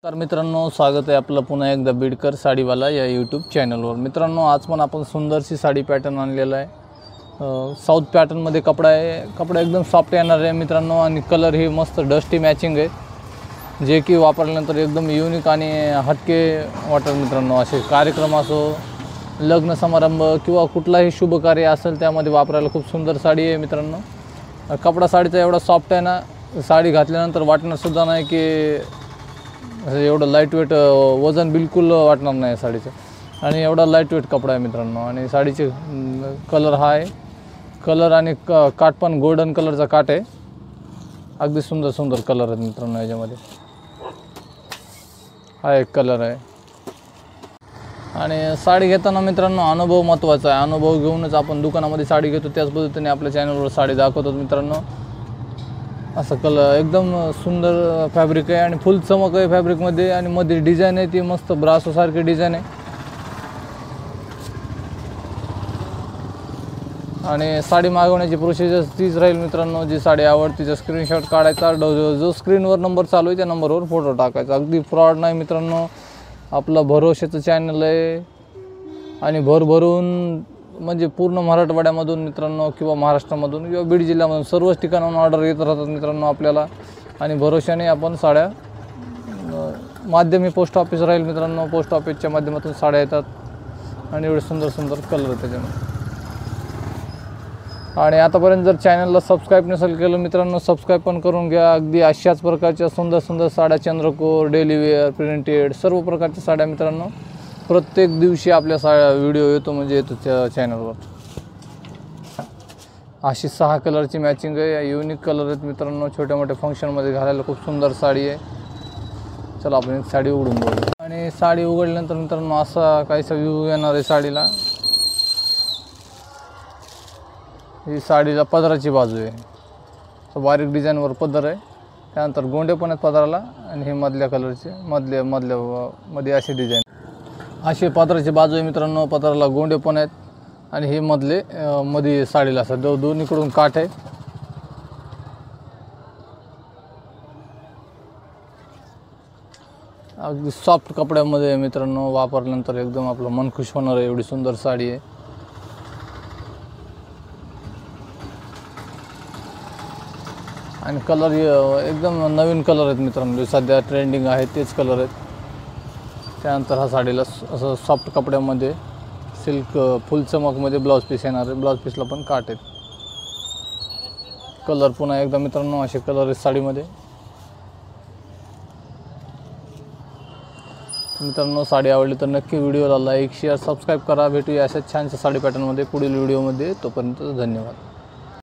तर मित्रांनो, स्वागत आहे आपलं पुन्हा एकदा बीडकर साडीवाला या यूट्यूब चॅनलवर। मित्रांनो, आज पण आपण सुंदरशी साडी पॅटर्न आणलेला आहे। साऊथ पॅटर्नमध्ये कपडा आहे। कपडा एकदम सॉफ्ट येणार आहे मित्रांनो, आणि कलर ही मस्त डस्टी मॅचिंग आहे, जे की वापरल्यानंतर एकदम युनिक आणि हटके वाटेल मित्रांनो। असे कार्यक्रम असो, लग्न समारंभ किंवा कुठलाही शुभ कार्य असेल त्यामध्ये वापरायला खूप सुंदर साडी आहे मित्रांनो। कपडा साडीचा एवढा सॉफ्ट आहे ना, साडी घातल्यानंतर वाटणार सुद्धा नाही की एवढं लाईटवेट, वजन बिलकुल वाटणार नाही साडीचं। आणि एवढा लाईटवेट कपडा आहे मित्रांनो। आणि साडीचे कलर हा आहे, कलर आणि काठ पण गोल्डन कलरचा काठ आहे। अगदी सुंदर सुंदर कलर आहेत मित्रांनो याच्यामध्ये। हा एक कलर आहे। आणि साडी घेताना मित्रांनो अनुभव महत्त्वाचा आहे। अनुभव घेऊनच आपण दुकानामध्ये साडी घेतो, त्याच पद्धतीने आपल्या चॅनलवर साडी दाखवतो मित्रांनो। असं कलर एकदम सुंदर फॅब्रिक आहे आणि फुल चमक आहे फॅब्रिकमध्ये। आणि मध्ये डिझाईन आहे ती मस्त ब्रासोसारखी डिझाईन आहे। आणि साडी मागवण्याची प्रोसिजर तीच राहील मित्रांनो। जी साडी आवडते तिचा स्क्रीनशॉट काढायचा, जो स्क्रीनवर नंबर चालू आहे त्या नंबरवर फोटो टाकायचा। अगदी फ्रॉड नाही मित्रांनो, आपलं भरोशाचं चॅनल आहे। आणि भरभरून म्हणजे पूर्ण मराठवाड्यामधून मित्रांनो, किंवा महाराष्ट्रामधून किंवा बीड जिल्ह्यामधून सर्वच ठिकाणाहून ऑर्डर येत राहतात मित्रांनो आपल्याला। आणि भरोशाने आपण साड्या, माध्यमी पोस्ट ऑफिस राहील मित्रांनो, पोस्ट ऑफिसच्या माध्यमातून साड्या येतात। आणि एवढे सुंदर सुंदर कलर त्याच्यामध्ये। आणि आतापर्यंत जर चॅनलला सबस्क्राईब नसेल केलं मित्रांनो, सबस्क्राईब पण करून घ्या। अगदी अशाच प्रकारच्या सुंदर सुंदर साड्या, चंद्रकोर, डेली वेअर, प्रिंटेड, सर्व प्रकारच्या साड्या मित्रांनो प्रत्येक दिवशी आपल्या व्हिडिओ येतो, म्हणजे येतो त्या चॅनलवर। अशी 6 कलरची मॅचिंग आहे, युनिक कलर आहेत मित्रांनो। छोट्या मोठ्या फंक्शनमध्ये घालायला खूप सुंदर साडी आहे। चला आपण एक साडी उघडून बघू। आणि साडी उघडल्यानंतर मित्रांनो असा काहीसा व्ह्यू येणार आहे साडीला। ही साडीला पदराची बाजू आहे, तर बारीक डिझाईनवर पदर आहे। त्यानंतर गोंडे पण आहेत पदराला। आणि हे मधल्या कलरचे मध्ये अशी डिझाईन, अशी पदराची बाजू आहे मित्रांनो। पदराला गोंडे पण आहेत। आणि हे मध्ये साडीला असं दोन्हीकडून काठ आहे। अगदी सॉफ्ट कपड्यामध्ये मित्रांनो, वापरल्यानंतर एकदम आपलं मन खुश होणार आहे, एवढी सुंदर साडी आहे। आणि कलर एकदम नवीन कलर आहेत मित्रांनो, सध्या ट्रेंडिंग आहे तेच कलर आहेत। त्यानंतर हा साडीला असं सॉफ्ट कपड्यामध्ये सिल्क फुल चमकमध्ये ब्लाऊज पीस येणार आहे। ब्लाऊज पीसला पण काठ आहेत। कलर पुन्हा एकदा मित्रांनो असे कलर आहेत साडीमध्ये। मित्रांनो, साडी आवडली तर नक्की व्हिडिओला लाईक, शेअर, सबस्क्राईब करा। भेटूया अशाच छानशा साडी पॅटर्नमध्ये पुढील व्हिडिओमध्ये। तोपर्यंत धन्यवाद।